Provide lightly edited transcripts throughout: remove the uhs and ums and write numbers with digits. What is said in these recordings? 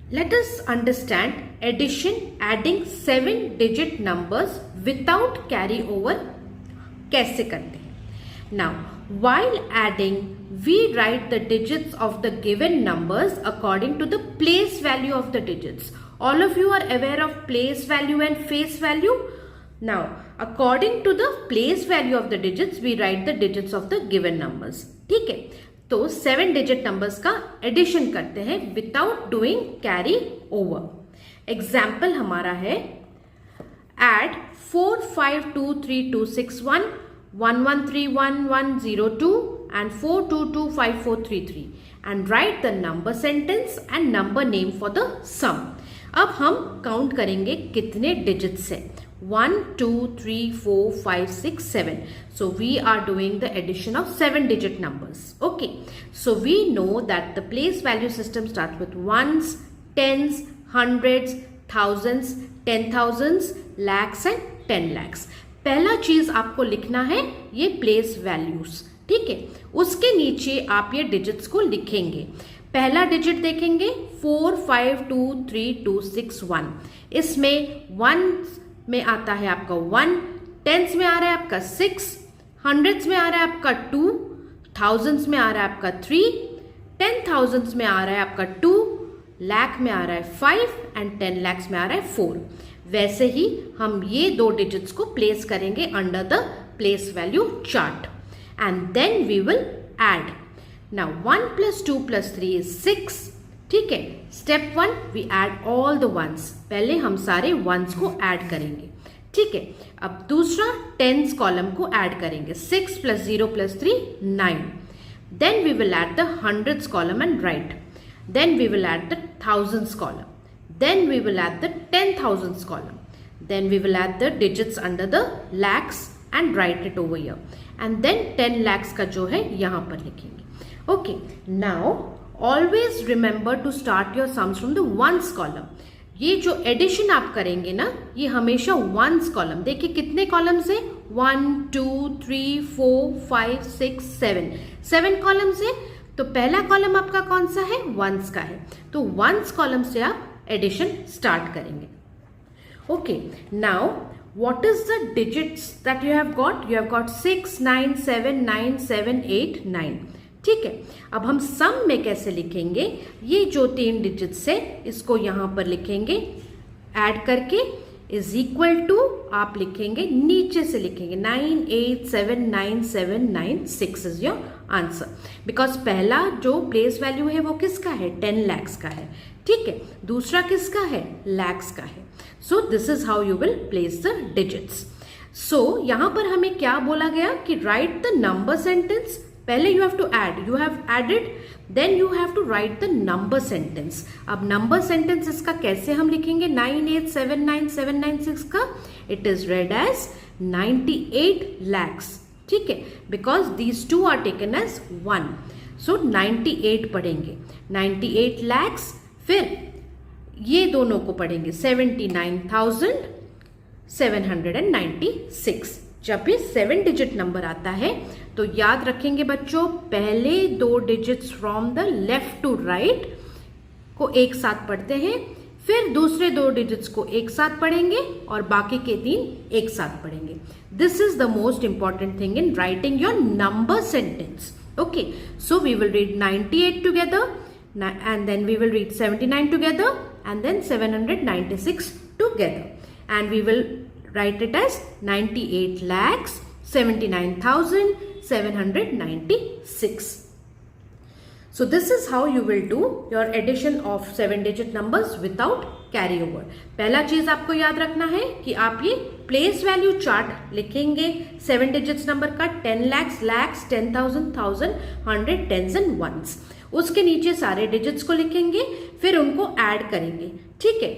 Let us understand addition, adding 7-digit numbers without carry over कैसे करते हैं. Now, while adding, we write the digits of the given numbers according to the place value of the digits. All of you are aware of place value and face value. Now, according to the place value of the digits, we write the digits of the given numbers. ठीक है, तो 7-digit numbers का addition करते हैं without doing carry over. Example हमारा है add 452326 11311102 and 4225433 and write the number sentence and number name for the sum. अब हम काउंट करेंगे कितने डिजिट्स है. 1 2 3 4 5 6 7. So we are doing the addition of 7-digit numbers. Okay. So we know that the place value system starts with ones, tens, hundreds, thousands, 10,000s, lakhs and 10 lakhs. पहला चीज आपको लिखना है ये प्लेस वैल्यूज. ठीक है, उसके नीचे आप ये डिजिट्स को लिखेंगे. पहला डिजिट देखेंगे 452326 इसमें वंस में आता है आपका 1, टेंस में आ रहा है आपका 6, हंड्रेड्स में आ रहा है आपका 2, थाउजेंड्स में आ रहा है आपका 3, 10,000s में आ रहा है आपका 2, लाख में आ रहा है 5 एंड 10 lakhs में आ रहा है 4. वैसे ही हम ये दो डिजिट्स को प्लेस करेंगे under the place value chart and then we will add. Now 1 + 2 + 3 is 6. ठीक है, step 1 we add all the ones. पहले हम सारे वंस को ऐड करेंगे. ठीक है, अब दूसरा टेंस कॉलम को ऐड करेंगे. 6 + 0 + 3 9. Then we will add the hundreds column and write. Then we will add the thousands column. Then we will add the 10,000s column. Then we will add the digits under the lakhs and write it over here. And then 10 lakhs का जो है यहाँ पर लिखेंगे. Okay. Now always remember to start your sums from the ones column. ये जो addition आप करेंगे ना, ये हमेशा ones column. देखिए कितने कॉलम्स है 1 2 3 4 5 6 7. 7 कॉलम्स है. तो पहला कॉलम आपका कौन सा है, ones का है. तो ones कॉलम से आप एडिशन स्टार्ट करेंगे. Okay, now what is the digits that you have got. You have got 6 9 7 9 7 8 9. ठीक है, अब हम सम में कैसे लिखेंगे. ये जो 3 डिजिट्स है इसको यहां पर लिखेंगे ऐड करके इज इक्वल टू आप लिखेंगे नीचे से लिखेंगे 98797996 इज योर आंसर. बिकॉज पहला जो प्लेस वैल्यू है वो किसका है, 10 lakhs का है. ठीक है, दूसरा किसका है, lakhs का है. So this is how you will place the digits. So यहां पर हमें क्या बोला गया कि राइट द नंबर सेंटेंस. पहले you have to add, you have added, then you have to write the number sentence. अब नंबर सेंटेंस इसका कैसे हम लिखेंगे 98797996 का. It is read as 98 lakhs. ठीक है, because these two are taken as 1. So 98 पढ़ेंगे, 98 lakhs. फिर ये दोनों को पढ़ेंगे 79,796. जब भी 7-digit नंबर आता है तो याद रखेंगे बच्चों, पहले 2 digits from the left to right को एक साथ पढ़ते हैं, फिर दूसरे 2 digits को एक साथ पढ़ेंगे और बाकी के 3 एक साथ पढ़ेंगे. This is the most important thing in writing your number sentence. Okay, so we will read 98 together and then we will read 79 together and then 796 together and we will write it as 98,79,796. So this is how you will do your addition of 7-digit numbers without carry over. पहला चीज आपको याद रखना है कि आप ये place value chart लिखेंगे 7 digits नंबर का 10 lakhs, lakhs, 10,000, 1,000, 100, tens and ones. उसके नीचे सारे डिजिट्स को लिखेंगे, फिर उनको ऐड करेंगे. ठीक है,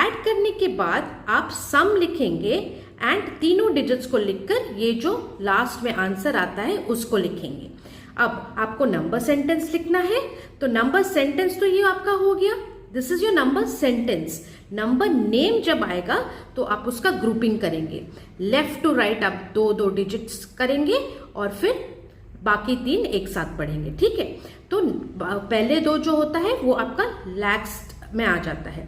ऐड करने के बाद आप सम लिखेंगे एंड तीनों डिजिट्स को लिखकर ये जो लास्ट में आंसर आता है उसको लिखेंगे. अब आपको नंबर सेंटेंस लिखना है, तो नंबर सेंटेंस तो ये आपका हो गया. This is your number sentence. Number name जब आएगा तो आप उसका ग्रुपिंग करेंगे, लेफ्ट टू राइट आप 2 डिजिट्स करेंगे और फिर बाकी 3 एक साथ पढ़ेंगे. ठीक है, तो पहले 2 जो होता है वो आपका लैक्स में आ जाता है,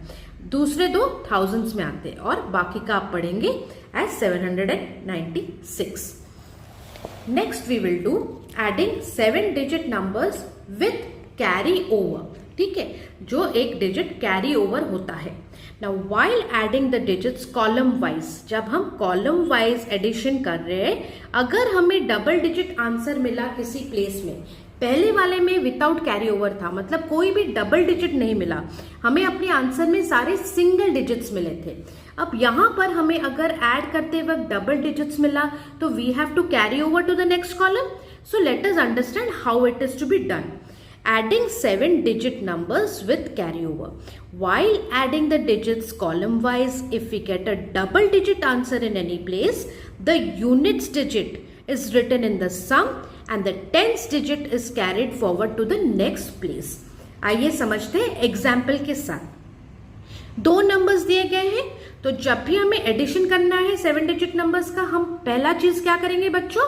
दूसरे दो थाउजेंड्स में आते हैं और बाकी का आप पढ़ेंगे as 796। Next we will do adding 7 digit numbers with carry over, ठीक है, जो एक डिजिट कैरी ओवर होता है। Now while adding the digits column wise, जब हम कॉलम वाइज एडिशन कर रहे हैं, अगर हमें डबल डिजिट आंसर मिला किसी प्लेस में, पहले वाले में विदाउट कैरी ओवर था, मतलब कोई भी डबल डिजिट नहीं मिला, हमें अपने आंसर में सारे सिंगल डिजिट्स मिले थे। अब यहां पर हमें अगर ऐड करते वक्त डबल डिजिट्स मिला तो we have to carry over to the next column. So let us understand how it is to be done. Adding 7 digit numbers with carryover. While adding the digits column wise, if we get a double digit answer in any place, the units digit is written in the sum and the tens digit is carried forward to the next place. आइए समझते हैं example के साथ। दो numbers दिए गए हैं, तो जब भी हमें एडिशन करना है 7 डिजिट नंबर्स का, हम पहला चीज क्या करेंगे बच्चों,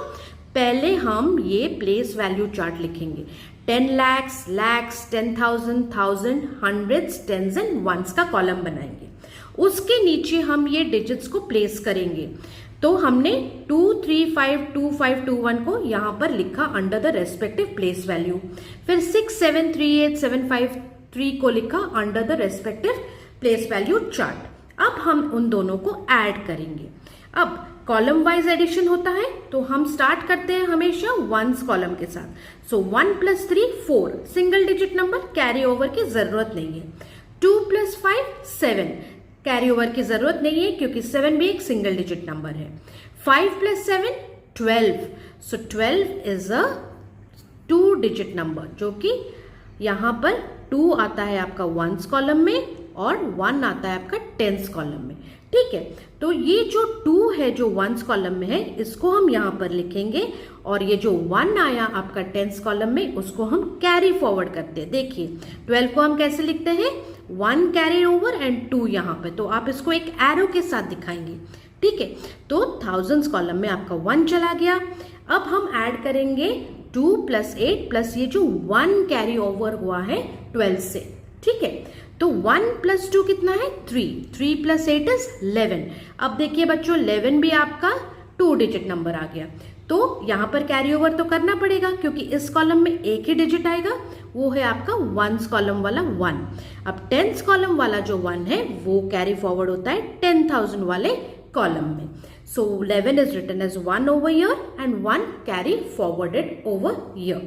पहले हम ये प्लेस वैल्यू चार्ट लिखेंगे। 10 lakhs, lakhs, 10,000, 1000, hundreds, tens and ones का कॉलम बनाएंगे। उसके नीचे हम ये डिजिट्स को प्लेस करेंगे। तो हमने 2, 3, 5, 2, 5, 2, 1 को यहाँ पर लिखा under the respective place value. फिर 6, 7, 3, 8, 7, 5, 3 को लिखा under the respective place value chart. अब हम उन दोनों को ऐड करेंगे। अब कॉलम वाइज एडिशन होता है, तो हम स्टार्ट करते हैं हमेशा वंस कॉलम के साथ। सो 1 + 3 4, single digit number, carry over की जरूरत नहीं है। 2 + 5 7, कैरी ओवर की जरूरत नहीं है क्योंकि 7 भी एक सिंगल डिजिट नंबर है। 5 + 7 12, सो 12 इज अ 2 डिजिट नंबर, जो कि यहां पर 2 आता है आपका वंस कॉलम में और 1 आता है आपका टेंस कॉलम में, ठीक है। तो ये जो 2 है जो वंस कॉलम में है, इसको हम यहां पर लिखेंगे और ये जो 1 आया आपका टेंस कॉलम में, उसको हम कैरी फॉरवर्ड करते हैं। देखिए 12 को हम कैसे लिखते हैं, 1 कैरी ओवर एंड 2 यहाँ पे, तो आप इसको एक एरो के साथ दिखाएंगे, ठीक है। तो थाउजेंड्स कॉलम में आपका 1 चला गया। अब हम ऐड करेंगे 2 + 8 प्लस ये जो 1 कैरी ओवर हुआ है 12 से, ठीक है। तो 1 + 2 कितना है, 3, 3 + 8 इज 11। अब देखिए बच्चों 11 भी आपका 2 डिजिट नंबर आ गया, तो यहां पर कैरी ओवर तो करना पड़ेगा क्योंकि इस कॉलम में एक ही डिजिट आएगा, वो है आपका वंस कॉलम वाला 1। अब टेंस कॉलम वाला जो 1 है वो कैरी फॉरवर्ड होता है 10,000 वाले कॉलम में। So 11 is written as 1 over here and 1 carry forwarded over here.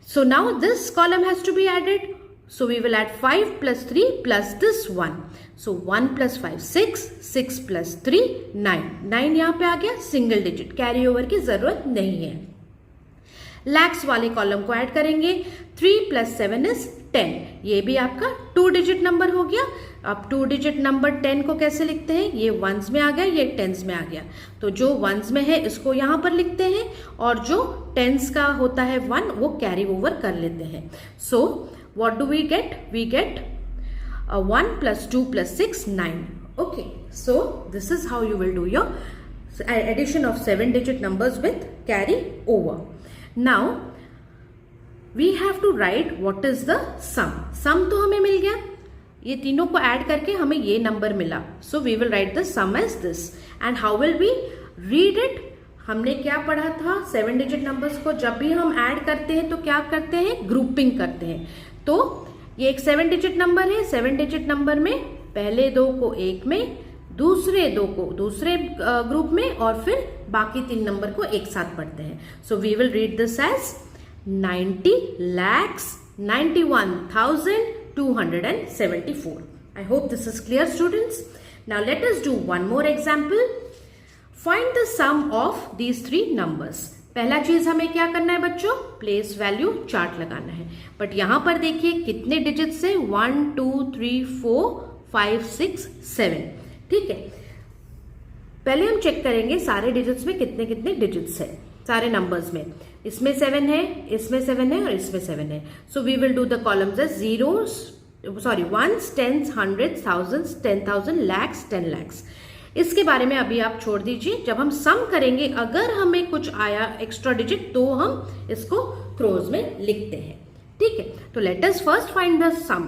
So now this column has to be added. So we will add 5 + 3 plus this 1. So 1 + 5 6, 6 + 3 9, 9 यहाँ पे आ गया सिंगल डिजिट, कैरी ओवर की जरूरत नहीं है। लैक्स वाले column को add करेंगे। 3 + 7 इज 10, ये भी आपका 2 डिजिट नंबर हो गया। अब 2 डिजिट नंबर 10 को कैसे लिखते हैं, ये वंस में आ गया, ये टेंस में आ गया, तो जो वंस में है इसको यहाँ पर लिखते हैं और जो टेंस का होता है 1 वो कैरी ओवर कर लेते हैं। सो what do we get? We get 1 + 2 + 6 9. Okay, so this is how you will do your addition of 7 digit numbers with carry over. Now we have to write what is the sum. Sum तो हमें मिल गया, ये तीनों को add करके हमें ये number मिला। So we will write the sum as this. And how will we read it? हमने क्या पढ़ा था, 7 डिजिट नंबर्स को जब भी हम ऐड करते हैं तो क्या करते हैं, ग्रुपिंग करते हैं। तो ये एक 7 डिजिट नंबर है, 7 डिजिट नंबर में पहले 2 को एक में, दूसरे 2 को दूसरे ग्रुप में और फिर बाकी 3 नंबर को एक साथ पढ़ते हैं। So we will read this as 90 lakhs 91,274. I hope this is clear, students. Now let us do one more example. Find the sum of these 3 numbers. पहला चीज हमें क्या करना है बच्चों, प्लेस वैल्यू चार्ट लगाना है। बट यहां पर देखिए कितने डिजिट्स है, 1 2 3 4 5 6 7, ठीक है। पहले हम चेक करेंगे सारे डिजिट्स में कितने कितने डिजिट्स है, सारे नंबर्स में। इसमें 7 है, इसमें 7 है और इसमें 7 है। So we will do the columns as zeros, ones, tens, hundreds, thousands, 10,000, lakhs, 10 lakhs। इसके बारे में अभी आप छोड़ दीजिए। जब हम सम करेंगे अगर हमें कुछ आया एक्स्ट्रा डिजिट तो हम इसको क्रोज में लिखते हैं, ठीक है। तो let us first find the sum.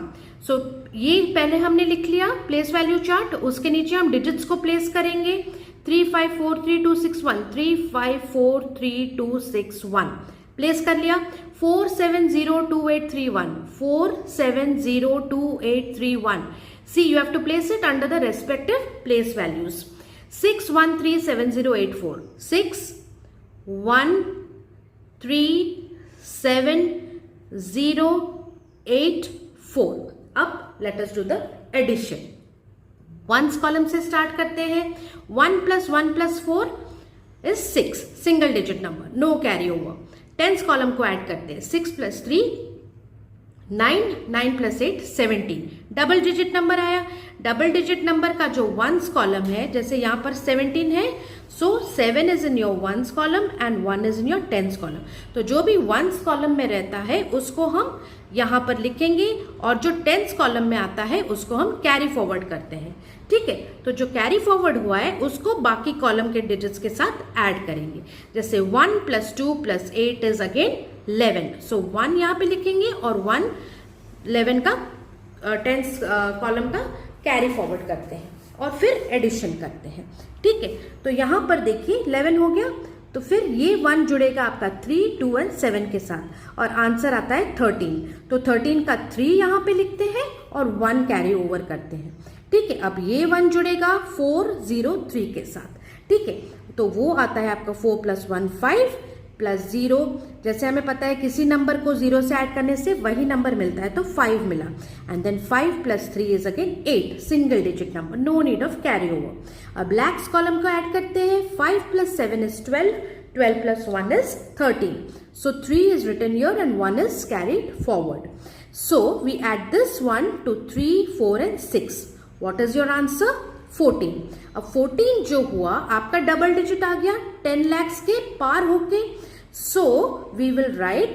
So ये पहले हमने लिख लिया प्लेस वैल्यू चार्ट, उसके नीचे हम डिजिट्स को प्लेस करेंगे 354321 354321 प्लेस कर लिया। 47028131 47028131 see you have to place it under the respective place values. 6137084 6137084। अब let us do the addition. Ones column से स्टार्ट करते हैं। 1 + 1 + 4 is 6, single digit number, no carry over. Tens column को add करते हैं। 6 + 3 9, 9 + 8 17, डबल डिजिट नंबर आया। Double digit number का जो वंस कॉलम है, जैसे यहां पर 17 है, सो 7 is in your ones column and 1 is in your tens column. तो जो भी वंस कॉलम में रहता है उसको हम यहां पर लिखेंगे और जो टेंस कॉलम में आता है उसको हम कैरी फॉरवर्ड करते हैं। ठीक है, तो जो कैरी फॉरवर्ड हुआ है उसको बाकी कॉलम के डिजिट्स के साथ ऐड करेंगे। जैसे 1 + 2 + 8 इज अगेन 11, सो 1 यहां पे लिखेंगे और 1 11 का टेंस कॉलम का कैरी फॉरवर्ड करते हैं और फिर एडिशन करते हैं। ठीक है, तो यहां पर देखिए 11 हो गया, तो फिर ये 1 जुड़ेगा आपका 3, 2 और 7 के साथ और आंसर आता है 13। तो 13 का 3 यहां पे लिखते हैं और 1 कैरी ओवर करते हैं। ठीक है, अब ये 1 जुड़ेगा 4, 0, 3 के साथ। ठीक है, तो वो आता है आपका 4 + 1 5 + 0। जैसे हमें पता है किसी नंबर को 0 से ऐड करने से वही नंबर मिलता है, तो 5 मिला। And then 5 + 3 is again 8, single digit number, no need of carry over. अब लैक्स कॉलम को ऐड करते हैं। 5 + 7 is 12, 12 + 1 is 13. So 3 is written here and 1 is carried forward. So we add this one to 3, 4 and 6. What is your answer? 14. अब 14 जो हुआ आपका double digit आ गया 10 lakhs के पार होके। So we will write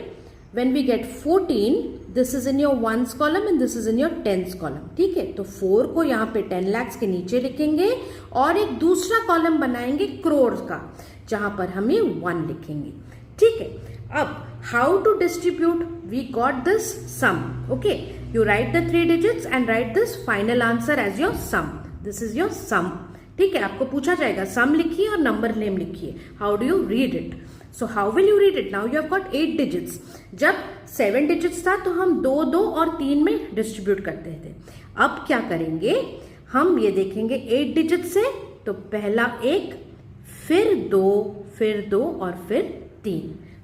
when we get 14, this is in your ones column and this is in your tens column. ठीक है, तो 4 को यहाँ पे 10 lakhs के नीचे लिखेंगे और एक दूसरा कॉलम बनाएंगे करोड़ का, जहां पर हमें 1 लिखेंगे। ठीक है, अब how to distribute, we got this sum. Okay, you write the 3 digits and write this final answer as your sum. This is your sum. ठीक है, आपको पूछा जाएगा सम लिखिए और नंबर नेम लिखिए, how do you read it. So how will you read it? Now you have got 8 digits। जब 7 digits था तो हम 2, 2 और 3 में डिस्ट्रीब्यूट करते थे। अब क्या करेंगे, हम ये देखेंगे 8 digits से, तो पहला 1, फिर 2, फिर 2 और फिर 3।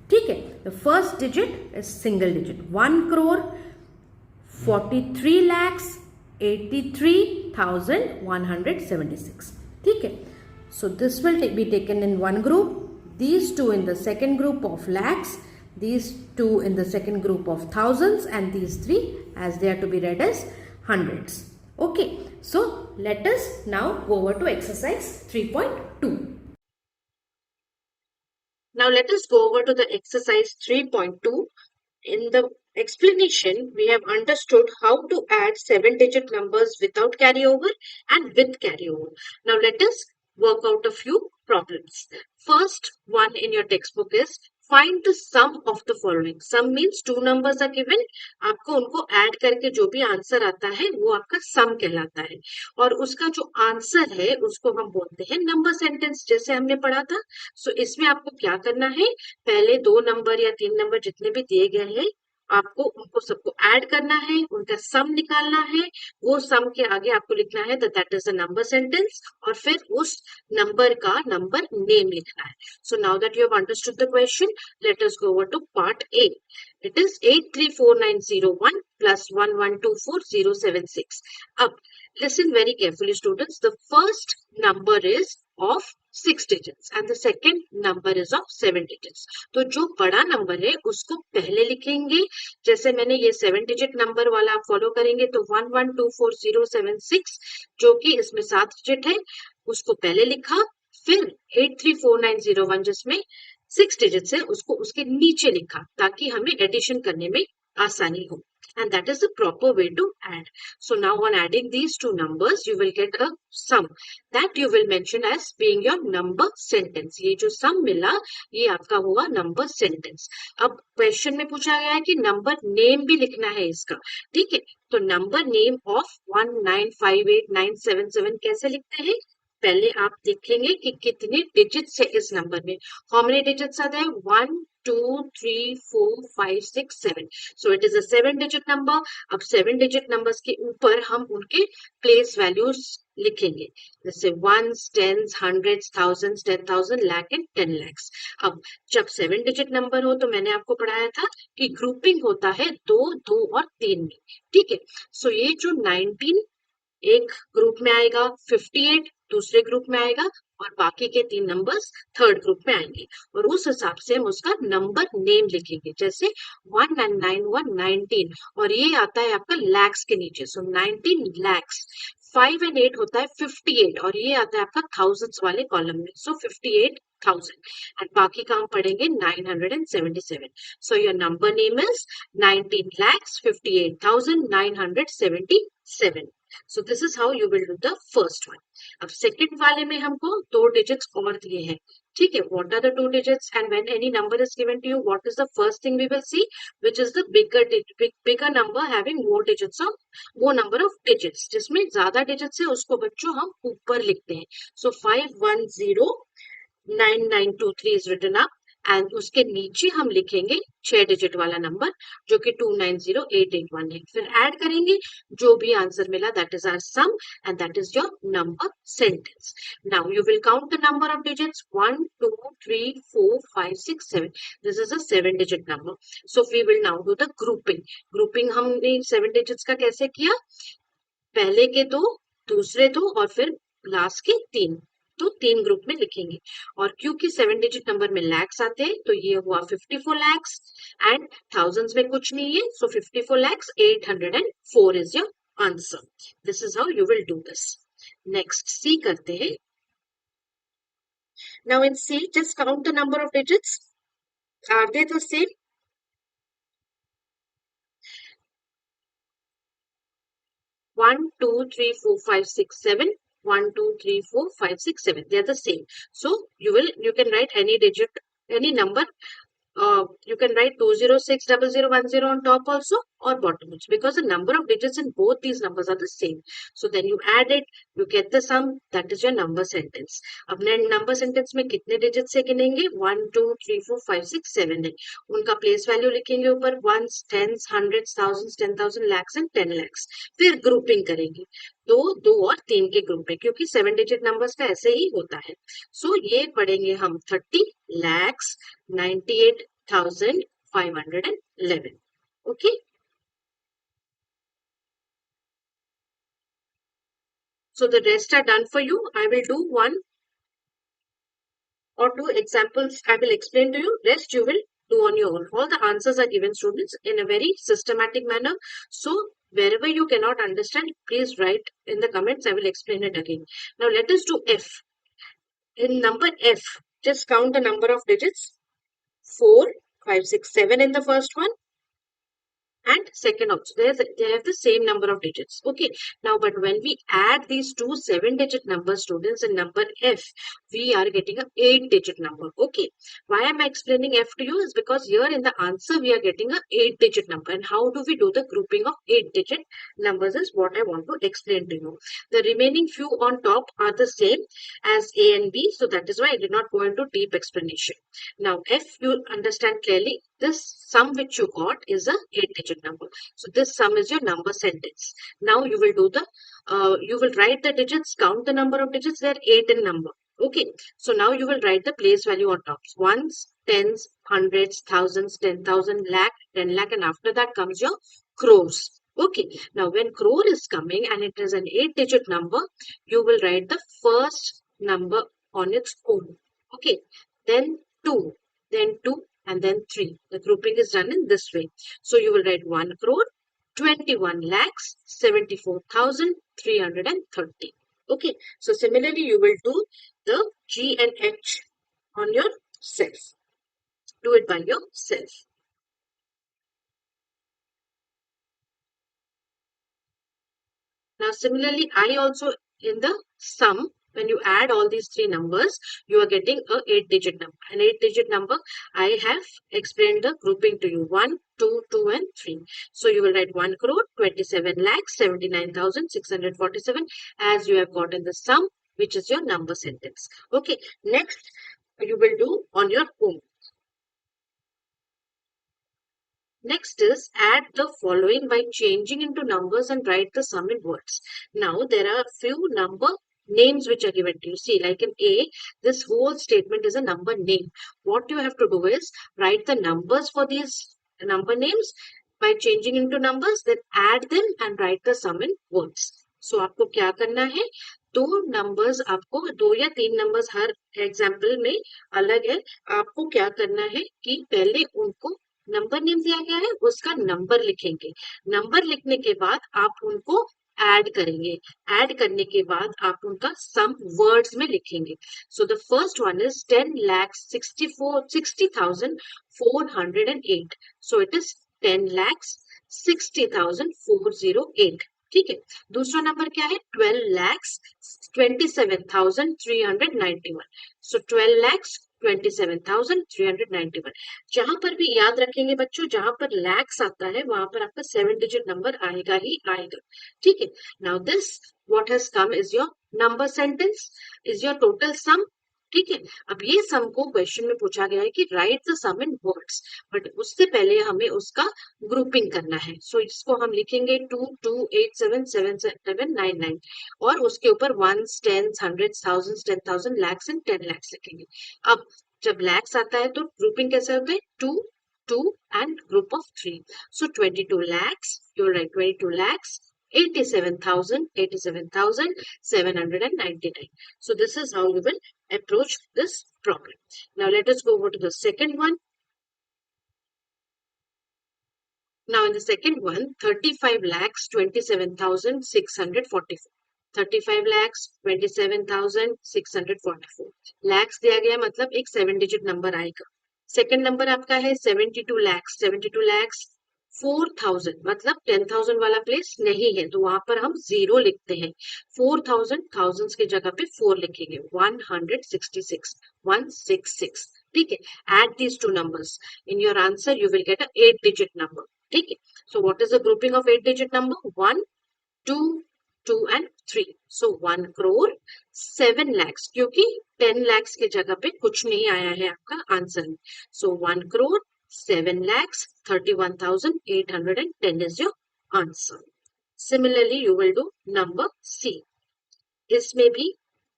ठीक है, the first digit is single digit 1 crore 43,83,176। ठीक है, so this will be taken in one group, these 2 in the second group of lakhs, these 2 in the second group of thousands, and these 3 as they are to be read as hundreds. Okay, so let us now go over to exercise 3.2. Now let us go over to the exercise 3.2. In the explanation, we have understood how to add 7-digit numbers without carryover and with carryover. Now let us work out a few problems. First one in your textbook is find the sum of the following. Sum means 2 numbers are given. आपको उनको add करके जो भी answer आता है वो आपका सम कहलाता है और उसका जो आंसर है उसको हम बोलते हैं नंबर सेंटेंस, जैसे हमने पढ़ा था। सो इसमें आपको क्या करना है, पहले 2 नंबर या 3 नंबर जितने भी दिए गए हैं आपको उनको सबको ऐड करना है, उनका सम निकालना है, वो सम के आगे आपको लिखना है that is a number sentence और फिर उस नंबर का नंबर नेम लिखना है। So now that you have understood the question, let us go over to part A. It is 834901 + 1124076. अब listen very carefully students, the first number is of 6 digits and the second number is of 7 digits. तो जो बड़ा number है उसको पहले लिखेंगे, जैसे मैंने ये 7 digit नंबर वाला आप फॉलो करेंगे तो 1124076 जो कि इसमें 7 digit है उसको पहले लिखा, फिर 834901 जिसमें 6 digits है उसको उसके नीचे लिखा ताकि हमें एडिशन करने में आसानी हो. And that is the proper way to add. So now on adding these two numbers, you will get a sum that you will mention as being your number sentence. ये जो sum मिला, ये आपका हुआ number sentence. अब question में पूछा गया है कि number name भी लिखना है इसका, ठीक है? तो number name of 1958977 कैसे लिखते हैं? पहले आप देखेंगे कि कितने डिजिट्स है इस नंबर में. हाउ मेनी डिजिट्स आते हैं? 1 2 3 4 5 6 7. So it is a 7 digit number. अब 7 डिजिट नंबर्स के ऊपर हम उनके प्लेस वैल्यूज लिखेंगे, जैसे ones, tens, hundreds, thousands, 10,000, lakh and 10 lakhs. अब जब 7 डिजिट नंबर हो तो मैंने आपको पढ़ाया था कि ग्रुपिंग होता है 2 2 और 3 में, ठीक है? सो ये जो 19 एक ग्रुप में आएगा, 58 दूसरे ग्रुप में आएगा और बाकी के 3 नंबर्स थर्ड ग्रुप में आएंगे और उस हिसाब से हम उसका नंबर नेम लिखेंगे, जैसे 19 और ये आता है आपका लैक्स के नीचे, सो 19 lakhs. 5 and 8 होता है 58 और ये आता है आपका थाउजेंड्स वाले कॉलम में, सो 58,000 एंड बाकी का हम पढ़ेंगे 977. So your number name is 19,58,977. So this is how you will do the first one. अब second वाले में हमको 2 digits और दिए हैं, ठीक है? What are the 2 digits? And when any number is given to you, what is the first thing we will see? Which is the bigger number having more digits of more number of digits. जिसमें ज्यादा digits है उसको बच्चों हम ऊपर लिखते हैं. So 5109,923 is written up. And उसके नीचे हम लिखेंगे 6 डिजिट वाला नंबर जो कि 290,881 है. फिर ऐड करेंगे जो भी आंसर मिला, that is our sum and that is your number sentence. Now you will count the number of digits 1 2 3 4 5 6 7. This is a 7 digit number. So we will now do the grouping. Grouping हमने 7 digits का कैसे किया? पहले के 2, दूसरे 2 और फिर last के 3, तो 3 ग्रुप में लिखेंगे. और क्योंकि 7 डिजिट नंबर में लैक्स आते हैं तो ये हुआ 54 lakhs एंड थाउजेंड्स में कुछ नहीं है, so 54 lakhs 804 is your answer. This is how you will do this. Next C करते हैं. Now in C just count the number of digits. Are they the same? 1 2 3 4 5 6 7. 1 2 3 4 5 6 7. They are the same. So you can write any digit, any number. You can write 2060010 on top also or bottom also, because the number of digits in both these numbers are the same. So then you add it, you get the sum, that is your number sentence. अब number sentence में कितने digit से गिनेंगे? 1 2 3 4 5 6 7 है. उनका place value लिखेंगे ऊपर, ones, tens, hundreds, thousands, 10,000, lakhs and 10 lakhs. फिर grouping करेंगे 2 2 और 3 के ग्रुप में, क्योंकि 7 डिजिट नंबर्स का ऐसे ही होता है. सो ये पढ़ेंगे हम 30 lakhs 98,511. Okay. So the rest are done for you. I will do 1 or 2 examples. I will explain to you. Rest you will do on your own. All the answers are given, students, in a very systematic manner. So wherever you cannot understand, please write in the comments. I will explain it again. Now let us do F. In number F, just count the number of digits. 4, 5, 6, 7 in the first one. And second also, they have the same number of digits. Okay. Now, but when we add these two 7-digit numbers, students, in number F, we are getting a 8-digit number. Okay. Why am I explaining F to you? Is because here in the answer, we are getting a 8-digit number. And how do we do the grouping of 8-digit numbers is what I want to explain to you. The remaining few on top are the same as A and B. So that is why I did not go into deep explanation. Now, F, you understand clearly. This sum which you got is a 8-digit number. So this sum is your number sentence. Now you will do you will write the digits, count the number of digits. They are 8 in number. Okay. So now you will write the place value on top. Ones, tens, hundreds, thousands, 10,000, lakh, 10 lakh, and after that comes your crores. Okay. Now when crore is coming and it is an 8-digit number, you will write the first number on its own. Okay. Then 2, then 2, and then 3. The grouping is done in this way. So you will write 1 crore, 21 lakhs, 74,330. Okay. So similarly, you will do the G and H on yourself. Do it by yourself. Now similarly, I also in the sum, when you add all these three numbers, you are getting a 8-digit number. An 8-digit number, I have explained the grouping to you, 1, 2, 2 and 3. So you will write 1 crore 27 lakhs 79,647 as you have gotten the sum, which is your number sentence. Okay, next you will do on your own. Next is add the following by changing into numbers and write the sum in words. Now there are a few number names which are given to you. See, like in A, this whole statement is a number name. What you have to do is write the numbers for these number names by changing into numbers, then add them and write the sum in words. So आपको क्या करना है, दो numbers आपको, 2 या 3 numbers हर example में अलग है. आपको क्या करना है कि पहले उनको नंबर नेम दिया गया है, उसका नंबर लिखेंगे. नंबर लिखने के बाद आप उनको ऐड करेंगे. ऐड करने के बाद आप उनका सम वर्ड्स में लिखेंगे. So the first one is 10,60,408. So it is 10,60,408. ठीक है. दूसरा नंबर क्या है, 12,27,391. सो 12,27,391. जहां पर भी याद रखेंगे बच्चों, जहां पर लैक्स आता है वहां पर आपका 7-digit नंबर आएगा ही आएगा. ठीक है. Now this what has come is your number sentence, is your total sum. ठीक है. अब ये सम को क्वेश्चन में पूछा गया है कि write the sum in words, but उससे पहले हमें उसका ग्रुपिंग करना है. सो इसको हम लिखेंगे 2, 2, 8, 7, 7, 7, 9, 9 और उसके ऊपर 1s, 10s, 100s, 1000s, 10,000, lakhs and 10 lakhs लिखेंगे. अब जब लैक्स आता है तो ग्रुपिंग कैसे होता है, 2, 2 and group of 3. So 22 lakhs, you will write 22 lakhs 87,799. So this is how you will approach this problem. Now let us go over to the second one. Now in the second one, 35 lakhs 27,644. 35 lakhs 27,644. Lakhs दिया गया मतलब एक 7-digit number आएगा. Second number आपका है 72 lakhs. 72 lakhs 4,000 मतलब 10,000 वाला place नहीं है तो वहां पर हम 0 लिखते हैं. 4,000 thousands की जगह पे 4 लिखेंगे. 166 166. ठीक है. Add these two numbers. In your answer you will get a 8-digit number. ठीक है. So what is the grouping of 8-digit number? 1, 2, 2 and 3. So 1 crore 7 lakhs, क्योंकि 10 lakhs की जगह पे कुछ नहीं आया है आपका आंसर में. So 1 crore 7 lakhs 31,810 is your answer. Similarly you will do number C. इसमें भी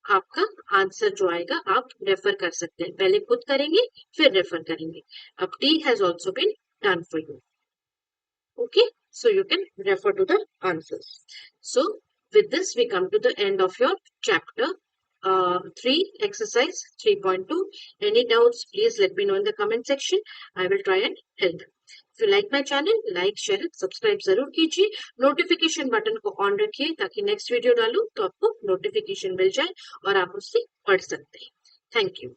आपका आंसर जो आएगा आप रेफर कर सकते हैं. पहले खुद करेंगे फिर रेफर करेंगे. अब D has also been done for you. Okay, so you can refer to the answers. So with this we come to the end of your chapter 3 exercise 3.2. Any doubts please let me know in the comment section. I will try and help. If you like my channel, like, share and subscribe जरूर कीजिए. Notification button को on रखिए ताकि next video डालूं तो आपको notification मिल जाए और आप उससे पढ़ सकते हैं. Thank you.